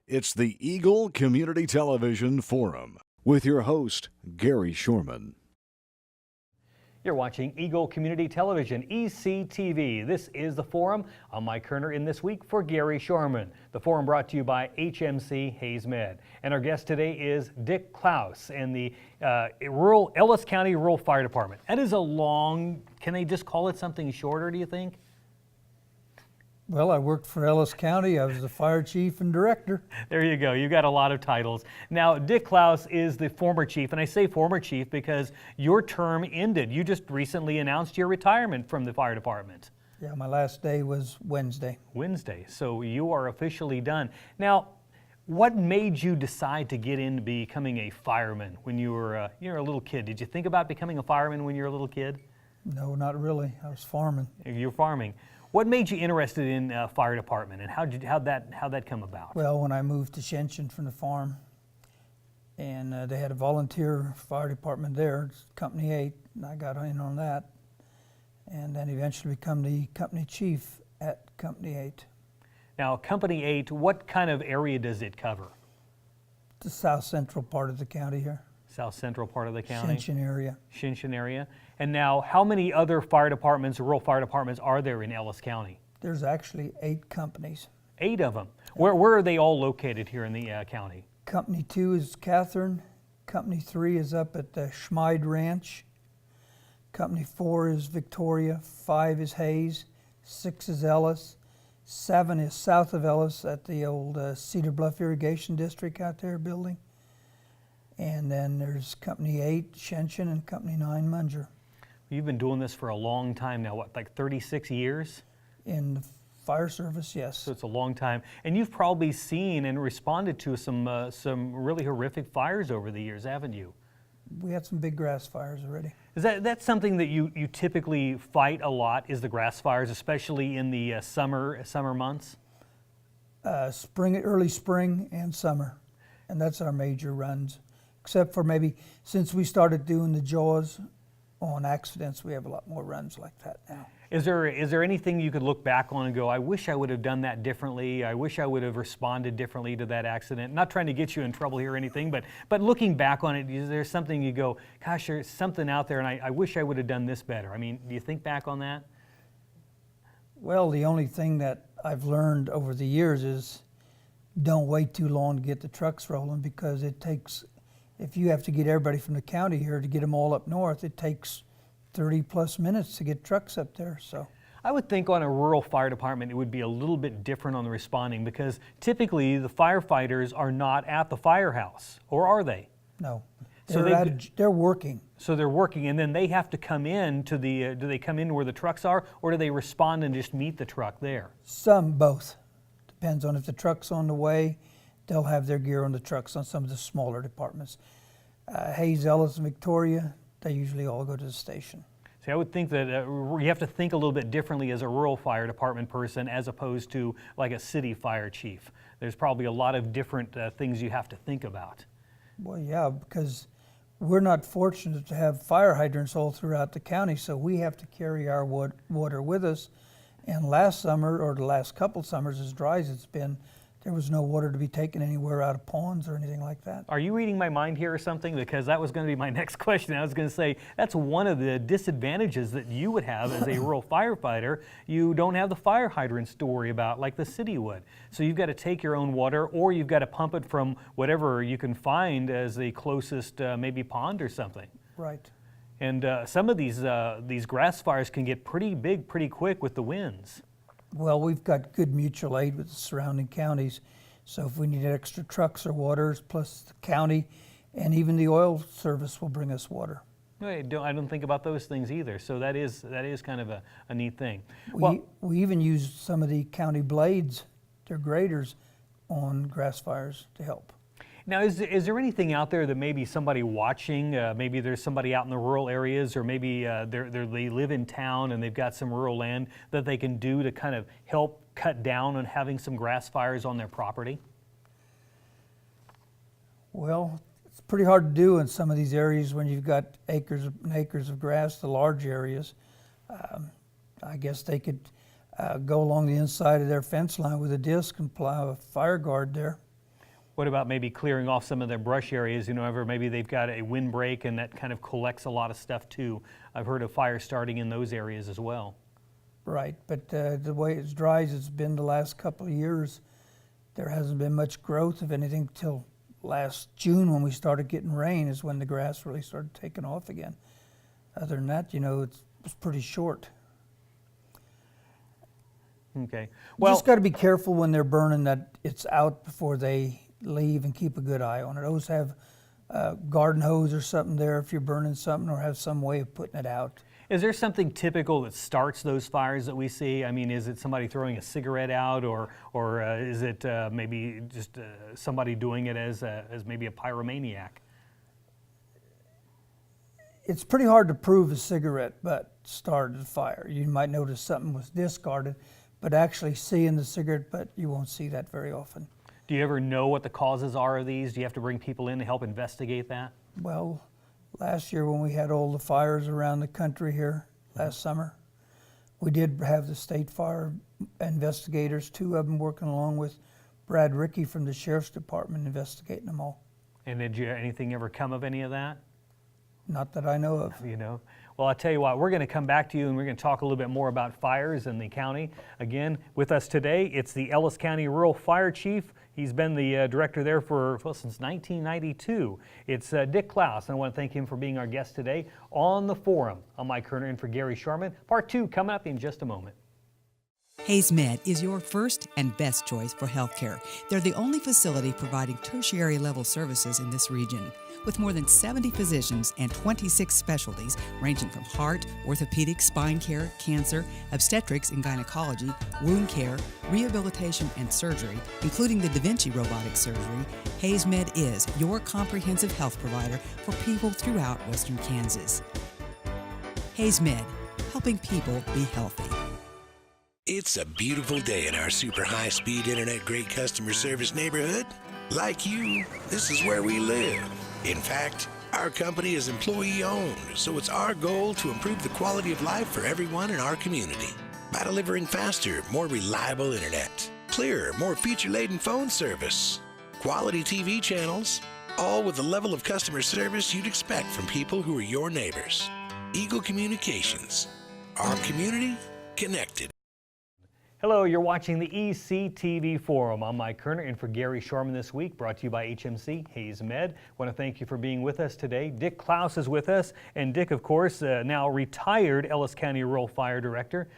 It's the Eagle Community Television Forum with your host, Gary Shorman. You're watching Eagle Community Television, ECTV. This is the Forum. I'm Mike Kerner in this week for Gary Shorman. The Forum brought to you by HMC Hayes Med. And our guest today is Dick Klaus in the Ellis County Rural Fire Department. That is a long, can they just call it something shorter, do you think? Well, I worked for Ellis County. I was the fire chief and director. There you go. You got a lot of titles. Now, Dick Klaus is the former chief, and I say former chief because your term ended. You just recently announced your retirement from the fire department. Yeah, my last day was Wednesday. Wednesday. So you are officially done. Now, what made you decide to get into becoming a fireman when you were a little kid? Did you think about becoming a fireman when you were a little kid? No, not really. I was farming. You're farming. What made you interested in fire department, and how'd that come about? Well, when I moved to Shenshin from the farm, and they had a volunteer fire department there, Company 8, and I got in on that, and then eventually become the company chief at Company 8. Now, Company 8, what kind of area does it cover? The south central part of the county here. South central part of the county? Shinshin area. Shinshin area. And now, how many other fire departments, rural fire departments, are there in Ellis County? There's actually 8 companies. 8 of them. Where are they all located here in the county? Company 2 is Catherine. Company 3 is up at the Schmide Ranch. Company 4 is Victoria. 5 is Hayes. 6 is Ellis. 7 is south of Ellis at the old Cedar Bluff Irrigation District out there building. And then there's Company 8, Shenshin, and Company 9, Munger. You've been doing this for a long time now, what, like 36 years? In the fire service, yes. So it's a long time. And you've probably seen and responded to some really horrific fires over the years, haven't you? We had some big grass fires already. Is that's something that you typically fight a lot, is the grass fires, especially in the summer months? Early spring and summer. And that's our major runs. Except for maybe since we started doing the JAWS on accidents, we have a lot more runs like that now. Is there anything you could look back on and go, I wish I would have done that differently, I wish I would have responded differently to that accident? Not trying to get you in trouble here or anything, but looking back on it, is there something you go, gosh, there's something out there and I wish I would have done this better? I mean, do you think back on that? Well, the only thing that I've learned over the years is don't wait too long to get the trucks rolling, because it takes, if you have to get everybody from the county here to get them all up north, it takes 30 plus minutes to get trucks up there. So I would think on a rural fire department it would be a little bit different on the responding, because typically the firefighters are not at the firehouse, or are they? No, So they're working. So they're working, and then they have to come in to the, do they come in where the trucks are, or do they respond and just meet the truck there? Some, both. Depends on if the truck's on the way, they'll have their gear on the trucks on some of the smaller departments. Hayes, Ellis, and Victoria, they usually all go to the station. See, I would think that you have to think a little bit differently as a rural fire department person as opposed to like a city fire chief. There's probably a lot of different things you have to think about. Well, yeah, because we're not fortunate to have fire hydrants all throughout the county, so we have to carry our water with us. And last summer, or the last couple summers, as dry as it's been, there was no water to be taken anywhere out of ponds or anything like that. Are you reading my mind here or something? Because that was going to be my next question. I was going to say, that's one of the disadvantages that you would have as a rural firefighter. You don't have the fire hydrants to worry about like the city would. So you've got to take your own water, or you've got to pump it from whatever you can find as the closest maybe pond or something. Right. And some of these grass fires can get pretty big pretty quick with the winds. Well, we've got good mutual aid with the surrounding counties, so if we need extra trucks or waters, plus the county and even the oil service will bring us water. I don't think about those things either, so that is kind of a neat thing. We even use some of the county blades, their graders, on grass fires to help. Now, is there anything out there that maybe somebody watching, maybe there's somebody out in the rural areas, or maybe they live in town and they've got some rural land that they can do to kind of help cut down on having some grass fires on their property? Well, it's pretty hard to do in some of these areas when you've got acres and acres of grass, the large areas. I guess they could go along the inside of their fence line with a disc and plow a fire guard there. What about maybe clearing off some of their brush areas? You know, ever maybe they've got a windbreak and that kind of collects a lot of stuff too. I've heard of fires starting in those areas as well. Right, but the way it's dry as it's been the last couple of years, there hasn't been much growth of anything till last June when we started getting rain is when the grass really started taking off again. Other than that, you know, it's pretty short. Okay. Well, just got to be careful when they're burning that it's out before they leave and keep a good eye on it. Always have garden hose or something there if you're burning something, or have some way of putting it out. is there something typical that starts those fires that we see? I mean, is it somebody throwing a cigarette out, or is it maybe just somebody doing it as maybe a pyromaniac? It's pretty hard to prove a cigarette butt started the fire. You might notice something was discarded, but actually seeing the cigarette butt, you won't see that very often. Do you ever know what the causes are of these? Do you have to bring people in to help investigate that? Well, last year when we had all the fires around the country here last summer, we did have the state fire investigators, 2 of them working along with Brad Rickey from the Sheriff's Department investigating them all. And did anything ever come of any of that? Not that I know of. You know, well, I'll tell you what, we're going to come back to you and we're going to talk a little bit more about fires in the county. Again, with us today, it's the Ellis County Rural Fire Chief. He's been the director there for, well, since 1992. It's Dick Klaus, and I want to thank him for being our guest today on the forum. I'm Mike Kerner in for Gary Sharman. Part 2 coming up in just a moment. Hayes Med is your first and best choice for healthcare. They're the only facility providing tertiary level services in this region. With more than 70 physicians and 26 specialties ranging from heart, orthopedic, spine care, cancer, obstetrics and gynecology, wound care, rehabilitation and surgery, including the Da Vinci robotic surgery, Hayes Med is your comprehensive health provider for people throughout Western Kansas. Hayes Med, helping people be healthy. It's a beautiful day in our super high-speed internet great customer service neighborhood. Like you, this is where we live. In fact, our company is employee-owned, so it's our goal to improve the quality of life for everyone in our community by delivering faster, more reliable internet, clearer, more feature-laden phone service, quality TV channels, all with the level of customer service you'd expect from people who are your neighbors. Eagle Communications, our community connected. Hello, you're watching the ECTV Forum. I'm Mike Kerner in for Gary Sharman this week, brought to you by HMC Hayes Med. I want to thank you for being with us today. Dick Klaus is with us, and Dick, of course, now retired Ellis County Rural Fire Director.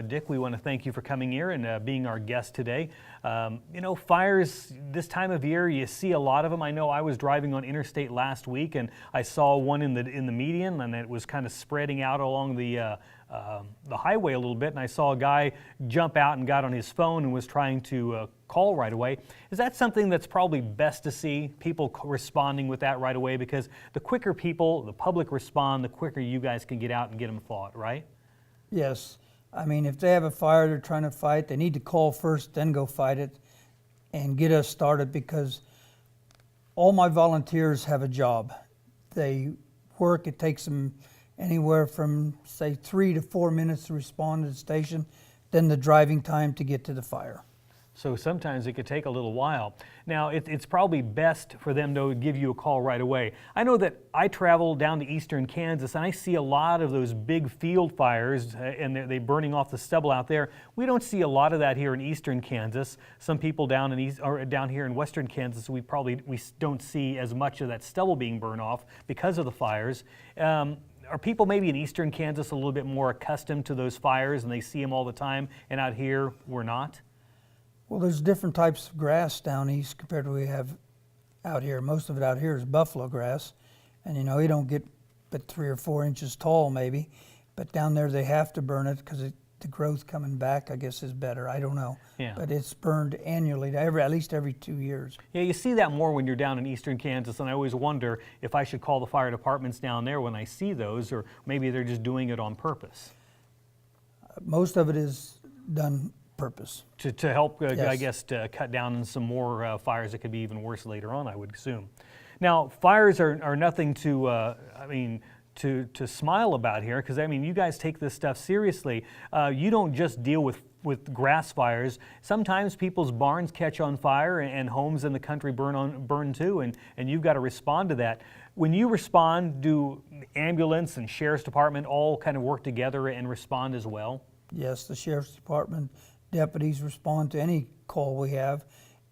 Dick, we want to thank you for coming here and being our guest today. You know, fires this time of year, you see a lot of them. I know I was driving on Interstate last week, and I saw one in the median, and it was kind of spreading out along the highway a little bit, and I saw a guy jump out and got on his phone and was trying to call right away. Is that something that's probably best to see, people responding with that right away? Because the quicker people, the public respond, the quicker you guys can get out and get them fought, right? Yes. I mean, if they have a fire they're trying to fight, they need to call first, then go fight it and get us started, because all my volunteers have a job. They work, it takes them anywhere from, say, 3 to 4 minutes to respond to the station, then the driving time to get to the fire. So sometimes it could take a little while. Now, it's probably best for them to give you a call right away. I know that I travel down to eastern Kansas and I see a lot of those big field fires and they're burning off the stubble out there. We don't see a lot of that here in eastern Kansas. Some people down here in western Kansas, we don't see as much of that stubble being burned off because of the fires. Are people maybe in eastern Kansas a little bit more accustomed to those fires and they see them all the time, and out here we're not? Well, there's different types of grass down east compared to what we have out here. Most of it out here is buffalo grass, and you know, you don't get but 3 or 4 inches tall maybe, but down there they have to burn it because the growth coming back, I guess, is better. I don't know. Yeah. But it's burned annually, at least every 2 years. Yeah, you see that more when you're down in eastern Kansas, and I always wonder if I should call the fire departments down there when I see those, or maybe they're just doing it on purpose. Most of it is done purpose. To help, Yes. I guess, to cut down on some more fires that could be even worse later on, I would assume. Now, fires are nothing to, to smile about here, because I mean, you guys take this stuff seriously. You don't just deal with with grass fires, sometimes people's barns catch on fire and homes in the country burn too, and you've got to respond to that. When you respond, do ambulance and sheriff's department all kind of work together and respond as well? Yes, the sheriff's department deputies respond to any call we have,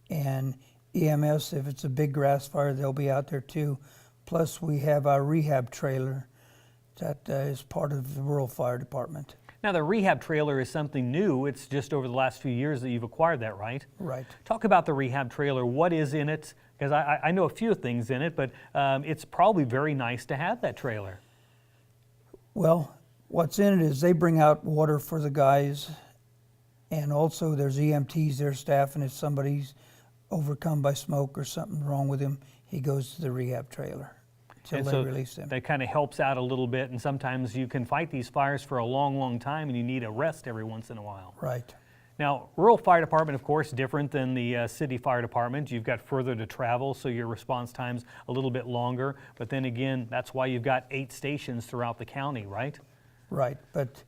and EMS, if it's a big grass fire, they'll be out there too. Plus, we have our rehab trailer that is part of the rural fire department. Now, the rehab trailer is something new. It's just over the last few years that you've acquired that, right? Right. Talk about the rehab trailer. What is in it? Because I know a few things in it, but it's probably very nice to have that trailer. Well, what's in it is they bring out water for the guys, and also there's EMTs, their staff, and if somebody's overcome by smoke or something wrong with him, he goes to the rehab trailer until they release him. That kind of helps out a little bit, and sometimes you can fight these fires for a long, long time, and you need a rest every once in a while. Right. Now, rural fire department, of course, different than the city fire department. You've got further to travel, so your response time's a little bit longer. But then again, that's why you've got 8 stations throughout the county, right? Right, but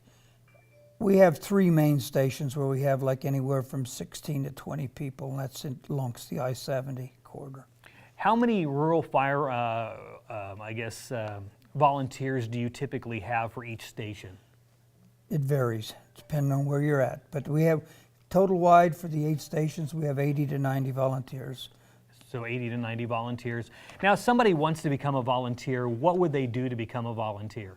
we have 3 main stations where we have like anywhere from 16 to 20 people, and that's alongst the I-70 corridor. How many rural fire, volunteers do you typically have for each station? It varies, depending on where you're at. But we have, total wide for the 8 stations, we have 80 to 90 volunteers. So 80 to 90 volunteers. Now, if somebody wants to become a volunteer, what would they do to become a volunteer?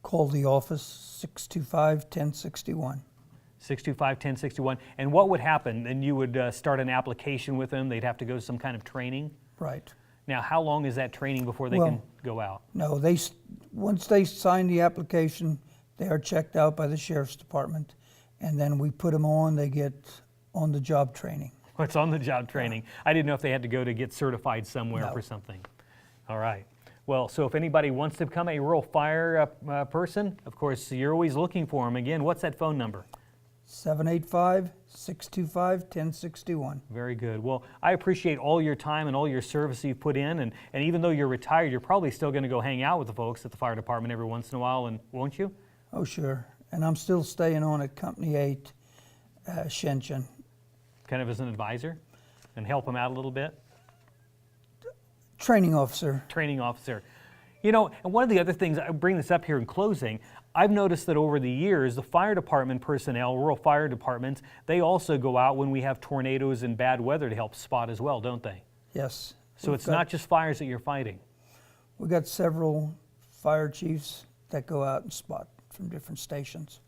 Call the office, 625-1061. 625-1061. And what would happen? Then you would start an application with them. They'd have to go to some kind of training? Right. Now, how long is that training before they can go out? No, once they sign the application, they are checked out by the sheriff's department, and then we put them on. They get on-the-job training. It's on-the-job training. I didn't know if they had to go to get certified somewhere for something. All right. Well, so if anybody wants to become a rural fire person, of course, you're always looking for them. Again, what's that phone number? 785-625-1061. Very good. Well, I appreciate all your time and all your service you've put in, and even though you're retired, you're probably still going to go hang out with the folks at the fire department every once in a while, and won't you? Oh, sure. And I'm still staying on at Company 8, Shenzhen. Kind of as an advisor and help them out a little bit? Training officer. Training officer. You know, and one of the other things, I bring this up here in closing, I've noticed that over the years, the fire department personnel, rural fire departments, they also go out when we have tornadoes and bad weather to help spot as well, don't they? Yes. So it's not just fires that you're fighting. We've got several fire chiefs that go out and spot from different stations.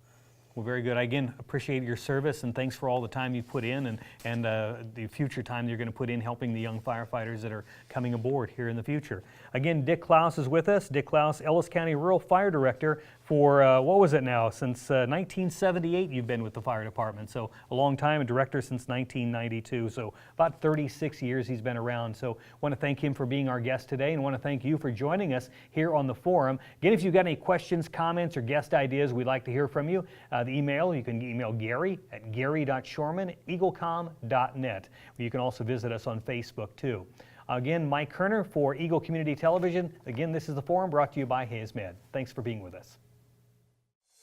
Well, very good. I again appreciate your service, and thanks for all the time you've put in and the future time you're going to put in helping the young firefighters that are coming aboard here in the future. Again, Dick Klaus is with us. Dick Klaus, Ellis County Rural Fire Director for, what was it now, since 1978 you've been with the fire department. So a long time, a director since 1992. So about 36 years he's been around. So I want to thank him for being our guest today, and want to thank you for joining us here on the forum. Again, if you've got any questions, comments, or guest ideas, we'd like to hear from you. The email, you can email Gary at gary.shorman@eaglecom.net. You can also visit us on Facebook too. Again, Mike Kerner for Eagle Community Television. Again, this is the forum brought to you by Hayes Med. Thanks for being with us.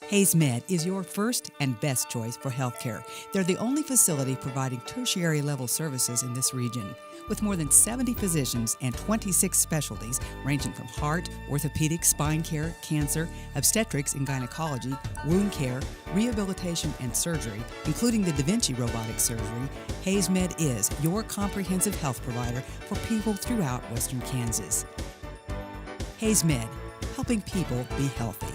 Hayes Med is your first and best choice for healthcare. They're the only facility providing tertiary level services in this region. With more than 70 physicians and 26 specialties ranging from heart, orthopedic, spine care, cancer, obstetrics and gynecology, wound care, rehabilitation and surgery, including the Da Vinci robotic surgery, Hayes Med is your comprehensive health provider for people throughout Western Kansas. Hayes Med, helping people be healthy.